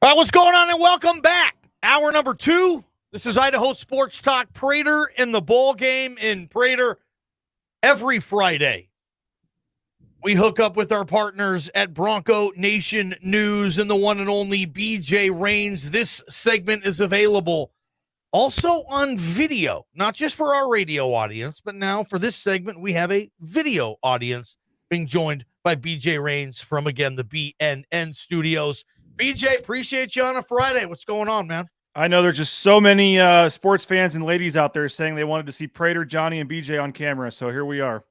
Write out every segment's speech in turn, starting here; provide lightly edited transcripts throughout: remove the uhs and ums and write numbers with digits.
All right, what's going on, and welcome back. Hour number 2. This is Idaho Sports Talk. Prater in the ball game in Prater every Friday. We hook up with our partners at Bronco Nation News and the one and only BJ Rains. This segment is available also on video, not just for our radio audience, but now for this segment, we have a video audience being joined by BJ Rains from, again, the BNN studios. BJ, appreciate you on a Friday. What's going on, man? I know there's just so many sports fans and ladies out there saying they wanted to see Prater, Johnny, and BJ on camera, so here we are.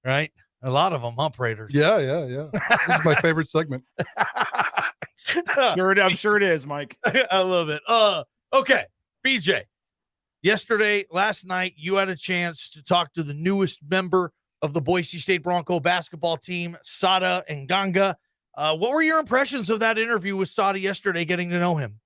Right? A lot of them, huh, Praters? Yeah. This is my favorite segment. I'm sure it is, Mike. I love it. Okay, BJ, last night, you had a chance to talk to the newest member of the Boise State Bronco basketball team, Sada Nganga. What were your impressions of that interview with Sada yesterday, getting to know him?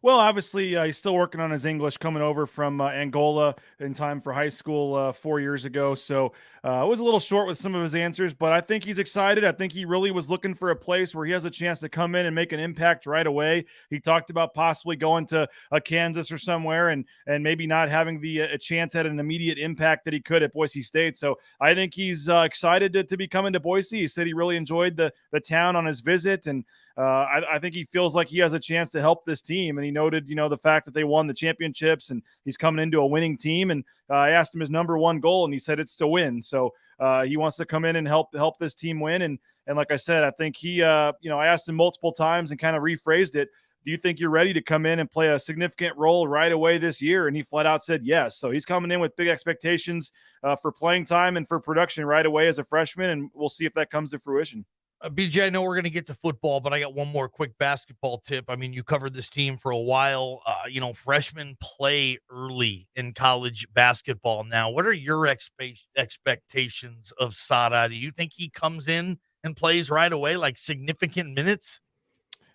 Well, obviously, he's still working on his English, coming over from Angola in time for high school 4 years ago. So it was a little short with some of his answers, but I think he's excited. I think he really was looking for a place where he has a chance to come in and make an impact right away. He talked about possibly going to Kansas or somewhere and maybe not having a chance at an immediate impact that he could at Boise State. So I think he's excited to be coming to Boise. He said he really enjoyed the town on his visit, and I think he feels like he has a chance to help this team. And he noted, the fact that they won the championships and he's coming into a winning team. And I asked him his number one goal, and he said it's to win. So he wants to come in and help this team win. And like I said, I think he, I asked him multiple times and kind of rephrased it. Do you think you're ready to come in and play a significant role right away this year? And he flat out said yes. So he's coming in with big expectations for playing time and for production right away as a freshman. And we'll see if that comes to fruition. BJ, I know we're going to get to football, but I got one more quick basketball tip. I mean, you covered this team for a while. Freshmen play early in college basketball now. What are your expectations of Sada? Do you think he comes in and plays right away, like significant minutes?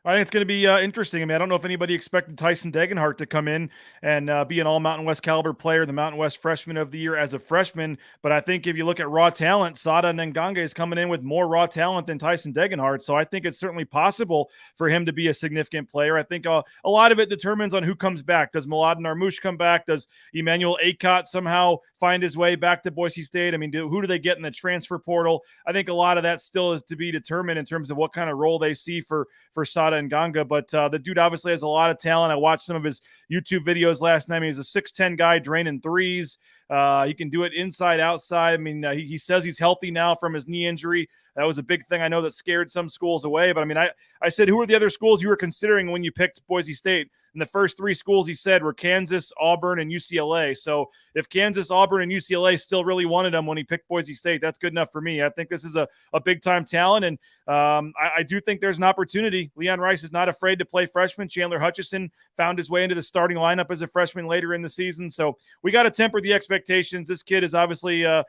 I think it's going to be interesting. I mean, I don't know if anybody expected Tyson Degenhart to come in and be an all Mountain West caliber player, the Mountain West freshman of the year as a freshman. But I think if you look at raw talent, Sada Nganga is coming in with more raw talent than Tyson Degenhart. So I think it's certainly possible for him to be a significant player. I think a lot of it determines on who comes back. Does Mladen Armouche come back? Does Emmanuel Akot somehow find his way back to Boise State? I mean, who do they get in the transfer portal? I think a lot of that still is to be determined in terms of what kind of role they see for Sada Nganga, but the dude obviously has a lot of talent. I watched some of his YouTube videos last night. I mean, he's a 6'10" guy draining threes. He can do it inside, outside. I mean, he says he's healthy now from his knee injury. That was a big thing I know that scared some schools away. But I mean, I said, who are the other schools you were considering when you picked Boise State? And the first three schools he said were Kansas, Auburn, and UCLA. So if Kansas, Auburn, and UCLA still really wanted him when he picked Boise State, that's good enough for me. I think this is a big-time talent, and I do think there's an opportunity. Leon Rice is not afraid to play freshmen. Chandler Hutchison found his way into the starting lineup as a freshman later in the season. So we got to temper the expectations. This kid is obviously, going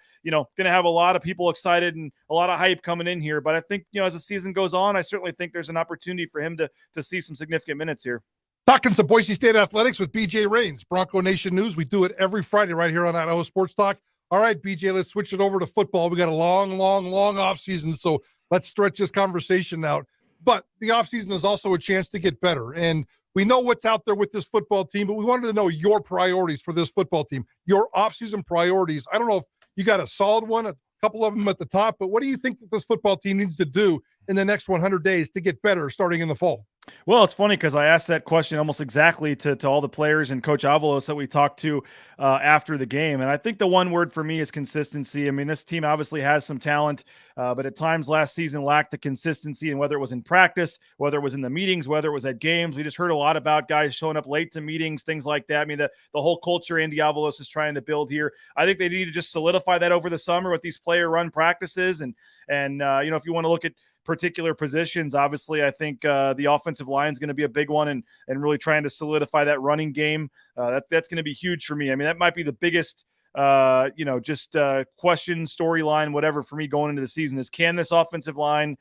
to have a lot of people excited and a lot of hype coming in here. But I think, as the season goes on, I certainly think there's an opportunity for him to see some significant minutes here. Talking some Boise State athletics with BJ Rains, Bronco Nation News. We do it every Friday right here on Idaho Sports Talk. All right, BJ, let's switch it over to football. We got a long offseason, so let's stretch this conversation out. But the offseason is also a chance to get better. And we know what's out there with this football team, but we wanted to know your priorities for this football team, your offseason priorities. I don't know if you got a solid one, a couple of them at the top, but what do you think that this football team needs to do in the next 100 days to get better starting in the fall? Well, it's funny because I asked that question almost exactly to all the players and Coach Avalos that we talked to after the game. And I think the one word for me is consistency. I mean, this team obviously has some talent, but at times last season lacked the consistency. And whether it was in practice, whether it was in the meetings, whether it was at games, we just heard a lot about guys showing up late to meetings, things like that. I mean, the whole culture Andy Avalos is trying to build here. I think they need to just solidify that over the summer with these player run practices. And if you want to look at particular positions, obviously, I think the offensive line is going to be a big one, and really trying to solidify that running game. That's going to be huge for me. I mean, that might be the biggest question, storyline, whatever for me going into the season is, can this offensive line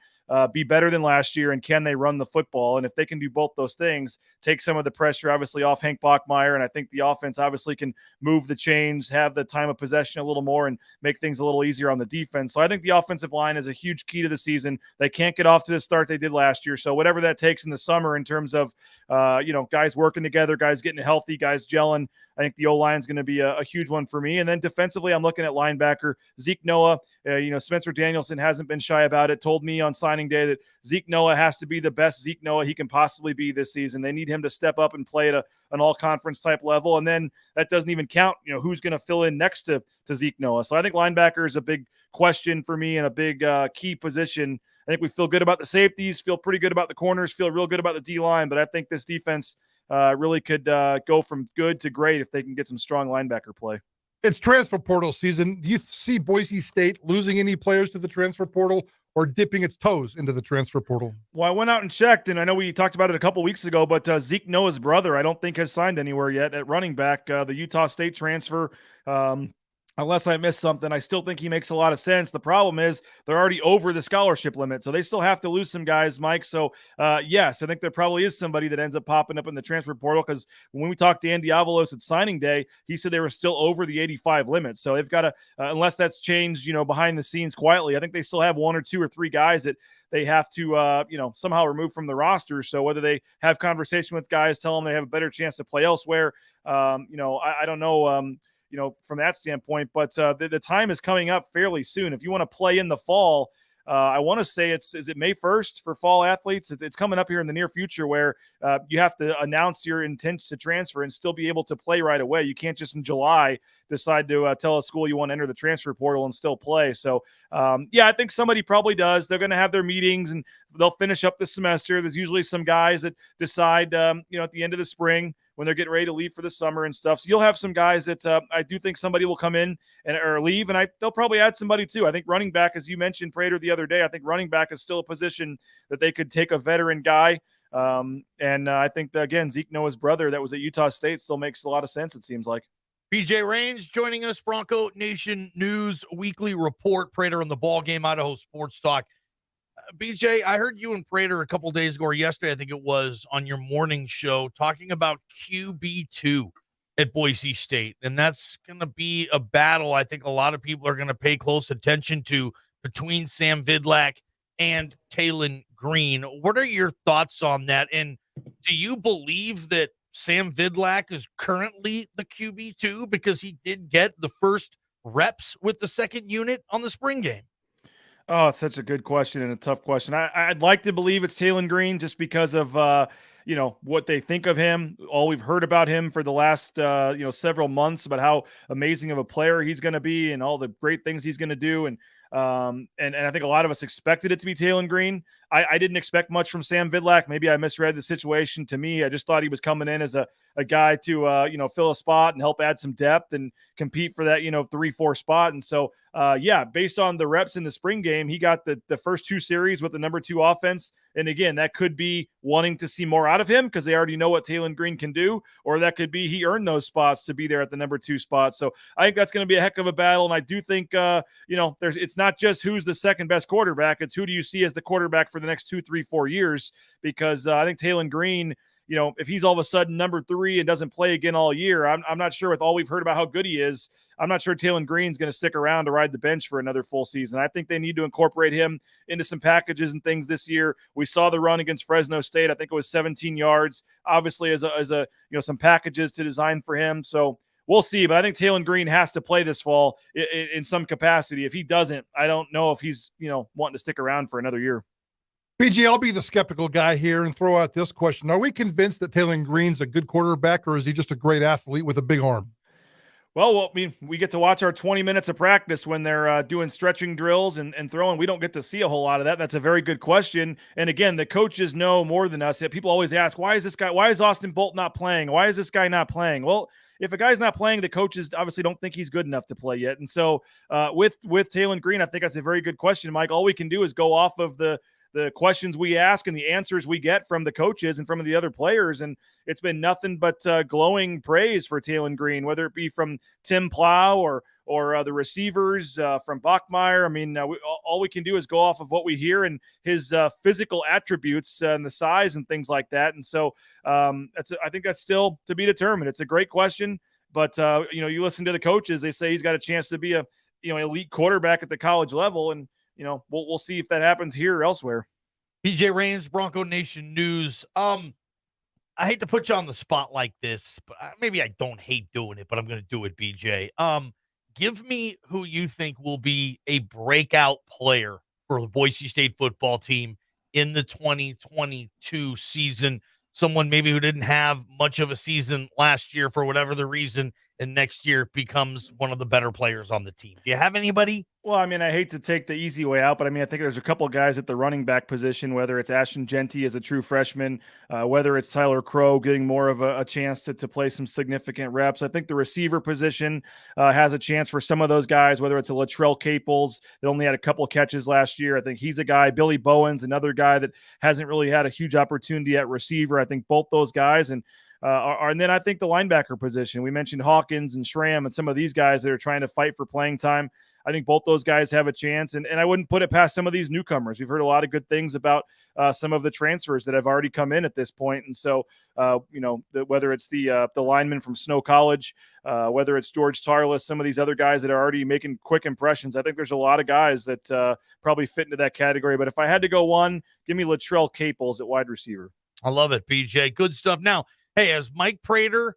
be better than last year, and can they run the football? And if they can do both those things, take some of the pressure obviously off Hank Bachmeier, and I think the offense obviously can move the chains, have the time of possession a little more, and make things a little easier on the defense. So I think the offensive line is a huge key to the season. They can't get off to the start they did last year. So whatever that takes in the summer in terms of guys working together, guys getting healthy, guys gelling, I think the O-line is going to be a huge one for me. And then defensively, I'm looking at linebacker Zeke Noah. Spencer Danielson hasn't been shy about it. Told me on signing day that Zeke Noah has to be the best Zeke Noah he can possibly be this season. They need him to step up and play at an all-conference type level. And then that doesn't even count, who's going to fill in next to Zeke Noah. So I think linebacker is a big question for me and a big key position. I think we feel good about the safeties, feel pretty good about the corners, feel real good about the D-line, but I think this defense really could go from good to great if they can get some strong linebacker play. It's transfer portal season. Do you see Boise State losing any players to the transfer portal or dipping its toes into the transfer portal? Well, I went out and checked, and I know we talked about it a couple weeks ago, but Zeke Noah's brother, I don't think has signed anywhere yet at running back. The Utah State transfer, unless I missed something, I still think he makes a lot of sense. The problem is they're already over the scholarship limit, so they still have to lose some guys, Mike. So, yes, I think there probably is somebody that ends up popping up in the transfer portal, because when we talked to Andy Avalos at signing day, he said they were still over the 85 limit. So they've got to, unless that's changed, behind the scenes quietly, I think they still have one or two or three guys that they have to, somehow remove from the roster. So whether they have conversation with guys, tell them they have a better chance to play elsewhere, I don't know. From that standpoint, but the time is coming up fairly soon. If you want to play in the fall, I want to say is it May 1st for fall athletes? It's coming up here in the near future where you have to announce your intent to transfer and still be able to play right away. You can't just in July decide to tell a school you want to enter the transfer portal and still play. So, I think somebody probably does. They're going to have their meetings and they'll finish up the semester. There's usually some guys that decide, at the end of the spring when they're getting ready to leave for the summer and stuff. So you'll have some guys that I do think somebody will come in or leave, and they'll probably add somebody too. I think running back, as you mentioned, Prater, the other day, I think running back is still a position that they could take a veteran guy. And I think, again, Zeke Noah's brother that was at Utah State still makes a lot of sense, it seems like. BJ Rains joining us, Bronco Nation News Weekly Report, Prater on the Ball Game, Idaho Sports Talk. BJ, I heard you and Prater a couple days ago, or yesterday, I think it was, on your morning show, talking about QB2 at Boise State. And that's going to be a battle I think a lot of people are going to pay close attention to between Sam Vidlak and Talon Green. What are your thoughts on that? And do you believe that Sam Vidlak is currently the QB2 because he did get the first reps with the second unit on the spring game? Oh, it's such a good question and a tough question. I'd like to believe it's Talon Green just because of, what they think of him. All we've heard about him for the last, several months about how amazing of a player he's going to be and all the great things he's going to do. And I think a lot of us expected it to be Talon Green. I didn't expect much from Sam Vidlak. Maybe I misread the situation. To me, I just thought he was coming in as a guy to, fill a spot and help add some depth and compete for that, 3-4 spot. And so, based on the reps in the spring game, he got the first two series with the number 2 offense. And again, that could be wanting to see more out of him because they already know what Talon Green can do, or that could be he earned those spots to be there at the number 2 spot. So I think that's going to be a heck of a battle. And I do think, it's not just who's the second best quarterback. It's who do you see as the quarterback for the next 2, 3, 4 years? Because I think Talon Green, if he's all of a sudden number 3 and doesn't play again all year, I'm not sure with all we've heard about how good he is. I'm not sure Talon Green's going to stick around to ride the bench for another full season. I think they need to incorporate him into some packages and things this year. We saw the run against Fresno State. I think it was 17 yards, obviously as a some packages to design for him. So we'll see, but I think Talon Green has to play this fall in some capacity. If he doesn't, I don't know if he's, wanting to stick around for another year. BG, I'll be the skeptical guy here and throw out this question. Are we convinced that Taylor Green's a good quarterback, or is he just a great athlete with a big arm? Well, I mean, we get to watch our 20 minutes of practice when they're doing stretching drills and throwing. We don't get to see a whole lot of that. That's a very good question. And again, the coaches know more than us. People always ask, why is Austin Bolt not playing? Why is this guy not playing? Well, if a guy's not playing, the coaches obviously don't think he's good enough to play yet. And so with Taylor Green, I think that's a very good question, Mike. All we can do is go off of the questions we ask and the answers we get from the coaches and from the other players. And it's been nothing but glowing praise for Taylor Green, whether it be from Tim Plow or the receivers from Bachmeier. I mean, all we can do is go off of what we hear and his physical attributes and the size and things like that. And so I think that's still to be determined. It's a great question, but you listen to the coaches, they say he's got a chance to be a elite quarterback at the college level. And we'll see if that happens here or elsewhere. BJ Rains, Bronco Nation News. I hate to put you on the spot like this, but maybe I don't hate doing it, but I'm going to do it, BJ. Give me who you think will be a breakout player for the Boise State football team in the 2022 season. Someone maybe who didn't have much of a season last year for whatever the reason, and next year becomes one of the better players on the team. Do you have anybody? Well, I mean, I hate to take the easy way out, but I mean, I think there's a couple of guys at the running back position, whether it's Ashton Genty as a true freshman, whether it's Tyler Crow getting more of a chance to play some significant reps. I think the receiver position has a chance for some of those guys, whether it's a Latrell Caples that only had a couple of catches last year. I think he's a guy. Billy Bowen's another guy that hasn't really had a huge opportunity at receiver. I think both those guys and then I think the linebacker position. We mentioned Hawkins and Schramm and some of these guys that are trying to fight for playing time. I think both those guys have a chance, and I wouldn't put it past some of these newcomers. We've heard a lot of good things about some of the transfers that have already come in at this point, and so whether it's the lineman from Snow College, whether it's George Tarlis, some of these other guys that are already making quick impressions. I think there's a lot of guys that probably fit into that category. But if I had to go one, give me Latrell Caples at wide receiver. I love it, BJ. Good stuff. Now, hey, as Mike Prater,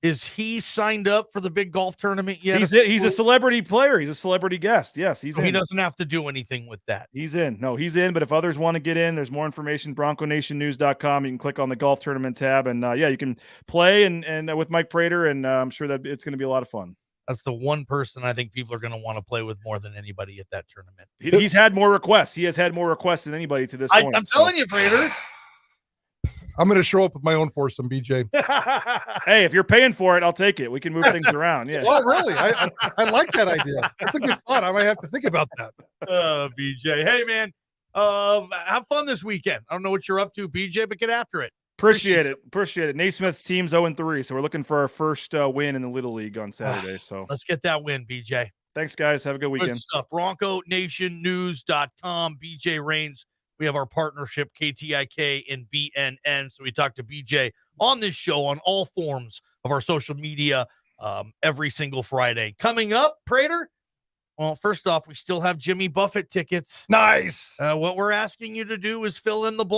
is he signed up for the big golf tournament yet? He's a celebrity player. He's a celebrity guest. Yes, he's in. He doesn't have to do anything with that. He's in. No, he's in. But if others want to get in, there's more information, BroncoNationNews.com. You can click on the golf tournament tab, and you can play and with Mike Prater, and I'm sure that it's going to be a lot of fun. That's the one person I think people are going to want to play with more than anybody at that tournament. He's had more requests. He has had more requests than anybody to this point. I'm telling you, Prater. I'm going to show up with my own foursome, BJ. Hey, if you're paying for it, I'll take it. We can move things around. Yeah. Well, really, I like that idea. That's a good thought. I might have to think about that. BJ. Hey, man, have fun this weekend. I don't know what you're up to, BJ, but get after it. Appreciate it. Naismith's team's 0-3, so we're looking for our first win in the Little League on Saturday. So let's get that win, BJ. Thanks, guys. Have a good weekend. Good stuff. BroncoNationNews.com. BJ Rains. We have our partnership, KTIK and BNN. So we talk to BJ on this show on all forms of our social media every single Friday. Coming up, Prater. Well, first off, we still have Jimmy Buffett tickets. Nice. What we're asking you to do is fill in the blank.